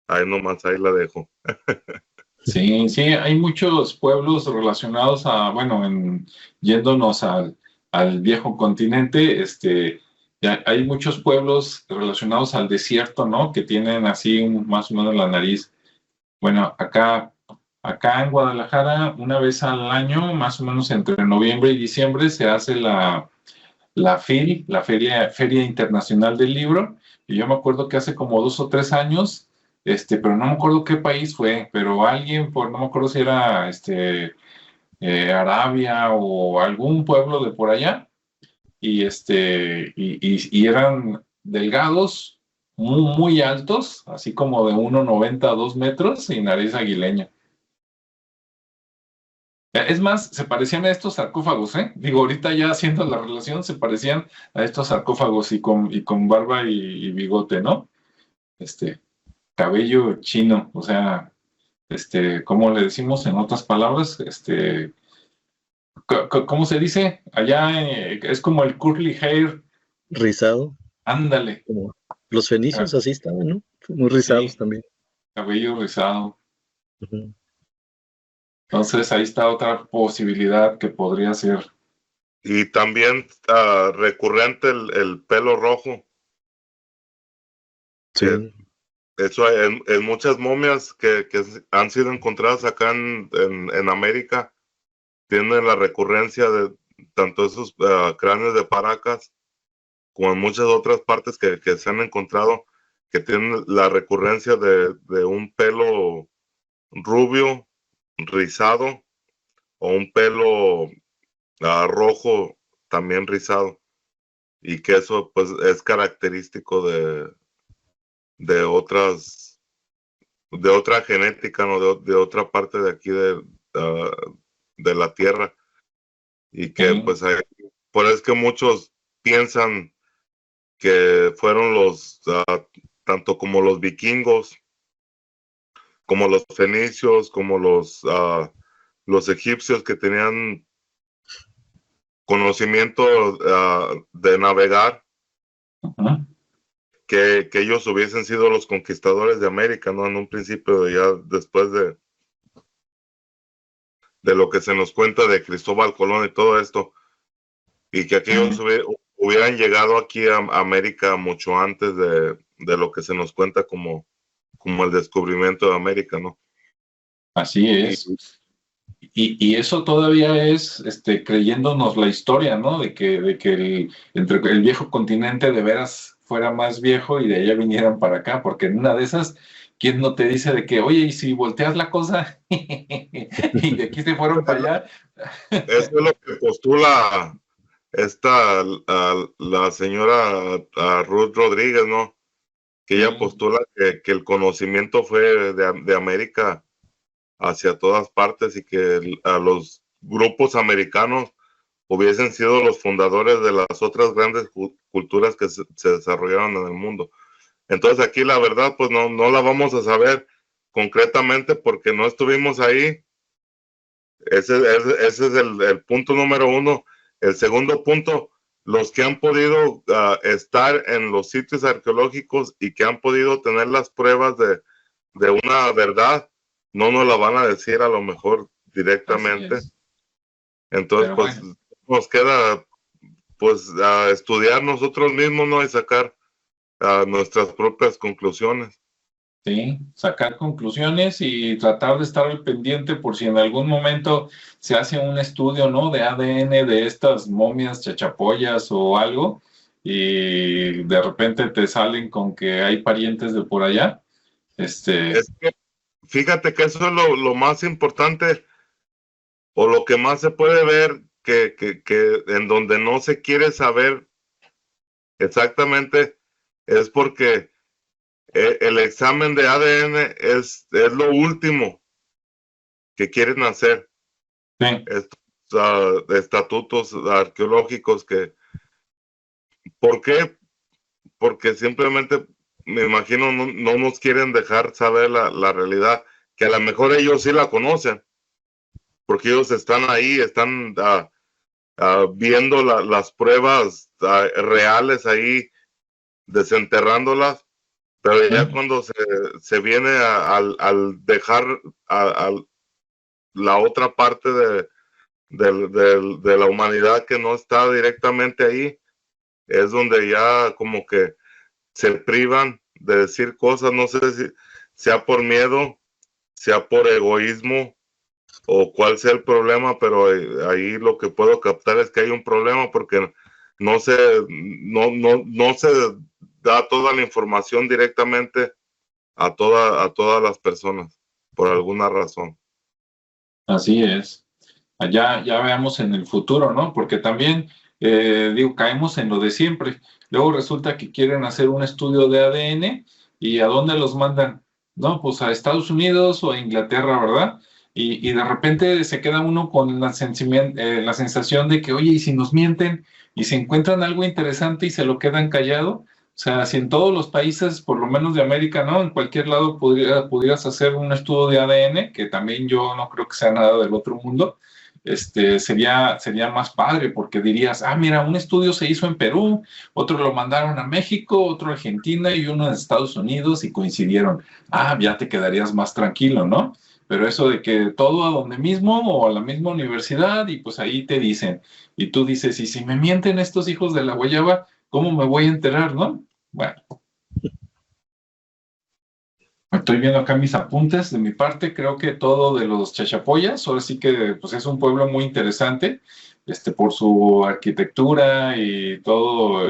Ahí nomás, ahí la dejo. Sí, sí, hay muchos pueblos relacionados bueno, yéndonos al viejo continente, ya hay muchos pueblos relacionados al desierto, ¿no? Que tienen así más o menos la nariz. Bueno, acá en Guadalajara, una vez al año, más o menos entre noviembre y diciembre, se hace la FIL, la Feria Internacional del Libro, y yo me acuerdo que hace como 2 o 3 años, pero no me acuerdo qué país fue, pero alguien, no me acuerdo si era Arabia o algún pueblo de por allá, y eran delgados, muy, muy altos, así como de 1,90 a 2 metros y nariz aguileña. Es más, se parecían a estos sarcófagos, ¿eh? Digo, ahorita ya haciendo la relación, se parecían a estos sarcófagos y con barba y bigote, ¿no? Cabello chino, o sea, ¿cómo le decimos en otras palabras? ¿Cómo se dice? Allá es como el curly hair, Rizado, ándale. como los fenicios así estaban, ¿no? Muy rizados Sí, también. cabello rizado. Ujú. Entonces ahí está otra posibilidad que podría ser. Y también recurrente el pelo rojo, que Sí, eso en muchas momias que han sido encontradas acá en América, tienen la recurrencia de tanto esos cráneos de Paracas como en muchas otras partes que se han encontrado, que tienen la recurrencia de un pelo rubio, rizado, o un pelo rojo también rizado, y que eso pues es característico de otras, de otra genética, ¿no? De otra parte de aquí de la Tierra, y que Sí. pues por eso es que muchos piensan que fueron tanto como los vikingos, como los fenicios, como los egipcios que tenían conocimiento de navegar, Ujú. que ellos hubiesen sido los conquistadores de América, ¿no? En un principio, ya después de lo que se nos cuenta de Cristóbal Colón y todo esto, y que aquellos hubieran llegado aquí a América mucho antes de lo que se nos cuenta como el descubrimiento de América, ¿no? Así es. Y Y eso todavía es creyéndonos la historia, ¿no? De que entre el viejo continente de veras fuera más viejo y de allá vinieran para acá, porque en una de esas, ¿quién no te dice de que, oye, y si volteas la cosa y de aquí se fueron para allá? eso es lo que postula la señora Ruth Rodríguez, ¿no? Que ella Sí, postula que el conocimiento fue de América hacia todas partes, y que a los grupos americanos hubiesen sido los fundadores de las otras grandes culturas que se desarrollaron en el mundo. Entonces aquí la verdad pues no la vamos a saber concretamente porque no estuvimos ahí. Ese es el punto número uno. El segundo punto, los que han podido estar en los sitios arqueológicos y que han podido tener las pruebas de una verdad, no nos la van a decir a lo mejor así directamente. es. Entonces, Pero pues bueno, nos queda pues estudiar nosotros mismos, ¿no? Y sacar nuestras propias conclusiones. sí, sacar conclusiones y tratar de estar al pendiente por si en algún momento se hace un estudio, ¿no? De ADN de estas momias chachapoyas o algo, y de repente te salen con que hay parientes de por allá. Es que fíjate que eso es lo más importante, o lo que más se puede ver, que en donde no se quiere saber exactamente, es porque el examen de ADN es lo último que quieren hacer. Sí, Estos estatutos arqueológicos ¿por qué? Porque simplemente, me imagino, no nos quieren dejar saber la realidad, que a lo mejor ellos sí la conocen, porque ellos están ahí, están viendo las pruebas reales ahí, desenterrándolas, pero ya sí, cuando se viene al dejar a la otra parte de la humanidad que no está directamente ahí, es donde ya como que se privan de decir cosas, no sé si sea por miedo, sea por egoísmo o cuál sea el problema, pero ahí lo que puedo captar es que hay un problema porque no se, no se da toda la información directamente a todas las personas, por alguna razón. así es. Allá ya veamos en el futuro, ¿no? Porque también, digo, caemos en lo de siempre. Luego resulta que quieren hacer un estudio de ADN y ¿a dónde los mandan? No, pues a Estados Unidos o a Inglaterra, ¿verdad? Y de repente se queda uno con la sensación de que, oye, ¿y si nos mienten y se encuentran algo interesante y se lo quedan callado? sea, si en todos los países, por lo menos de América, ¿no? En cualquier lado pudieras hacer un estudio de ADN, que también yo no creo que sea nada del otro mundo, sería más padre, porque dirías, ah, mira, un estudio se hizo en Perú, otro lo mandaron a México, otro a Argentina y uno a Estados Unidos y coincidieron. Ah, ya te quedarías más tranquilo, ¿no? Pero eso de que todo a donde mismo o a la misma universidad y pues ahí te dicen, y tú dices, y si me mienten estos hijos de la guayaba, ¿cómo me voy a enterar, no? Bueno, estoy viendo acá mis apuntes. De mi parte, creo que todo de los Chachapoyas, ahora sí que pues es un pueblo muy interesante, por su arquitectura y todo,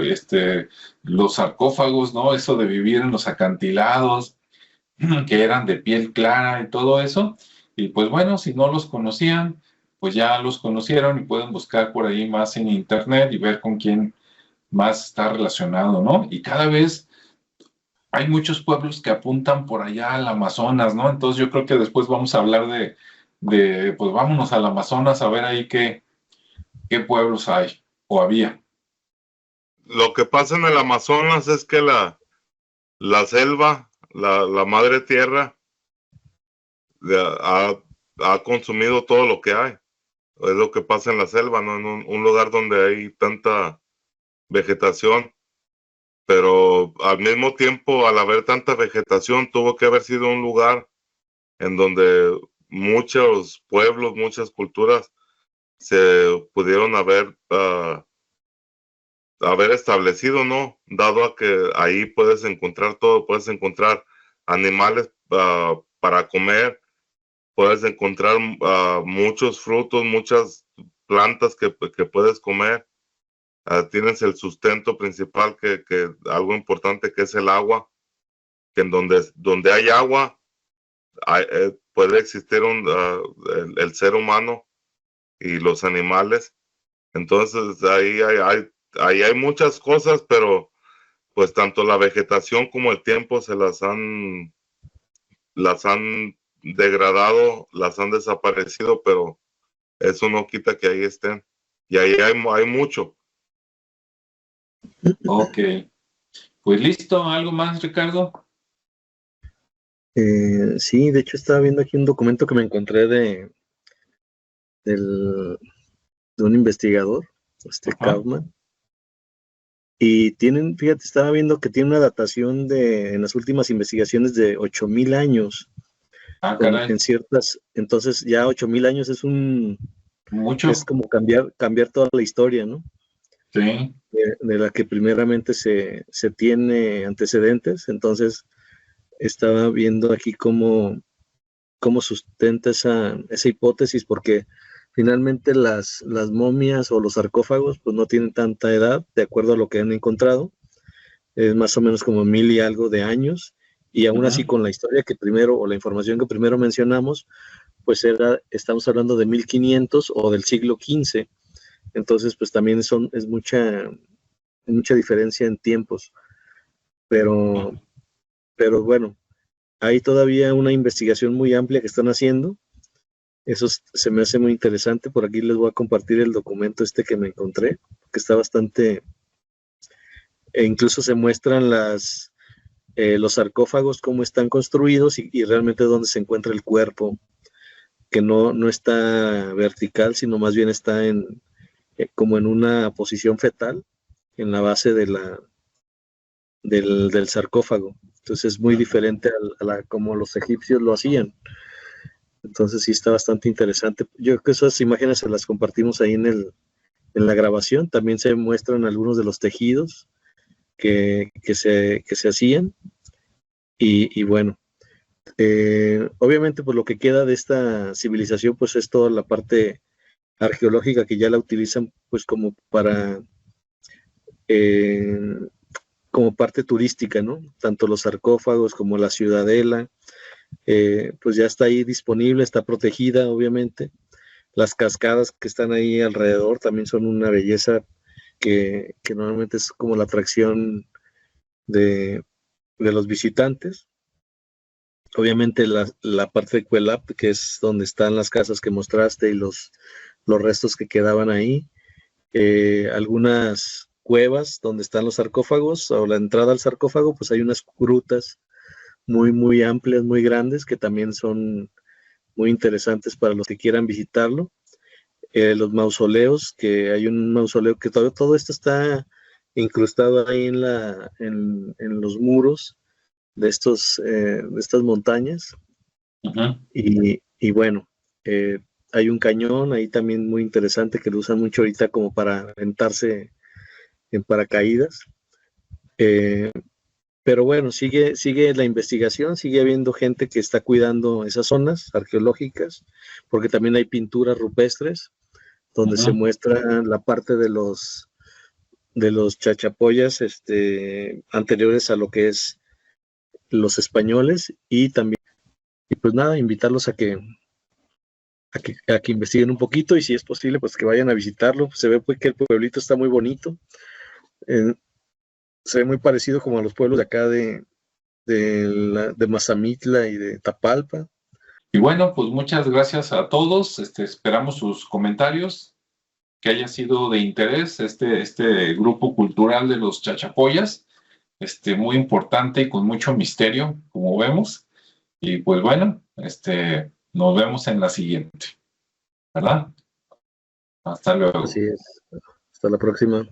los sarcófagos, ¿no? Eso de vivir en los acantilados, que eran de piel clara y todo eso. Y pues bueno, si no los conocían, pues ya los conocieron y pueden buscar por ahí más en internet y ver con quién más está relacionado, ¿no? Y cada vez hay muchos pueblos que apuntan por allá al Amazonas, ¿no? Entonces yo creo que después vamos a hablar pues vámonos al Amazonas a ver ahí qué pueblos hay o había. Lo que pasa en el Amazonas es que la selva, la madre tierra, ha consumido todo lo que hay. Es lo que pasa en la selva, ¿no? En un lugar donde hay tanta vegetación, pero al mismo tiempo, al haber tanta vegetación, tuvo que haber sido un lugar en donde muchos pueblos, muchas culturas se pudieron haber establecido, ¿no? Dado a que ahí puedes encontrar todo, puedes encontrar animales para comer, puedes encontrar muchos frutos, muchas plantas que puedes comer. Tienes el sustento principal, que algo importante, que es el agua, que en donde hay agua puede existir el ser humano y los animales. Entonces ahí hay muchas cosas, pero pues tanto la vegetación como el tiempo las han degradado, las han desaparecido, pero eso no quita que ahí estén. Y ahí hay mucho. Ok, pues listo, ¿algo más, Ricardo? Sí, de hecho estaba viendo aquí un documento que me encontré de un investigador, Kaufman, y fíjate, estaba viendo que tiene una datación en las últimas investigaciones de 8,000 años. Ah, caray. Entonces ya 8,000 años es mucho. Es como cambiar toda la historia, ¿no? Sí. De la que primeramente se tiene antecedentes. Entonces estaba viendo aquí cómo sustenta esa hipótesis, porque finalmente las momias o los sarcófagos pues no tienen tanta edad, de acuerdo a lo que han encontrado, es más o menos como 1,000 y algo de años, y aún así con la historia que primero, o la información que primero mencionamos, pues estamos hablando de 1500 o del siglo XV, entonces pues también es mucha diferencia en tiempos, pero bueno, hay todavía una investigación muy amplia que están haciendo. Eso se me hace muy interesante. Por aquí les voy a compartir el documento que me encontré, que está bastante... E incluso se muestran los sarcófagos, cómo están construidos y realmente dónde se encuentra el cuerpo, que no está vertical, sino más bien está como en una posición fetal, en la base del sarcófago. Entonces es muy diferente a como los egipcios lo hacían. Entonces sí está bastante interesante. Yo creo que esas imágenes se las compartimos ahí en la grabación. También se muestran algunos de los tejidos que se hacían. Y bueno, obviamente pues lo que queda de esta civilización pues es toda la parte arqueológica, que ya la utilizan pues como como parte turística, ¿no? Tanto los sarcófagos como la ciudadela, pues ya está ahí disponible, está protegida, obviamente. Las cascadas que están ahí alrededor también son una belleza que normalmente es como la atracción de los visitantes. Obviamente la parte de Cuelap, que es donde están las casas que mostraste y los restos que quedaban ahí. Algunas cuevas donde están los sarcófagos, o la entrada al sarcófago, pues hay unas grutas muy, muy amplias, muy grandes, que también son muy interesantes para los que quieran visitarlo. Los mausoleos, que hay un mausoleo que todo esto está incrustado ahí en los muros de estas montañas. Ujú. Y bueno, hay un cañón ahí también muy interesante que lo usan mucho ahorita como para aventarse en paracaídas. Pero bueno, sigue la investigación, sigue habiendo gente que está cuidando esas zonas arqueológicas, porque también hay pinturas rupestres donde se Ujú. muestra la parte de los chachapoyas anteriores a lo que es los españoles, y también, y pues nada, invitarlos a que investiguen un poquito, y si es posible, pues que vayan a visitarlo. Se ve pues que el pueblito está muy bonito, eh, se ve muy parecido como a los pueblos de acá de Mazamitla y de Tapalpa. Y bueno, pues muchas gracias a todos. Esperamos sus comentarios, que haya sido de interés este grupo cultural de los Chachapoyas, muy importante y con mucho misterio, como vemos. Y pues bueno, nos vemos en la siguiente, ¿verdad? Hasta luego. Así es. Hasta la próxima.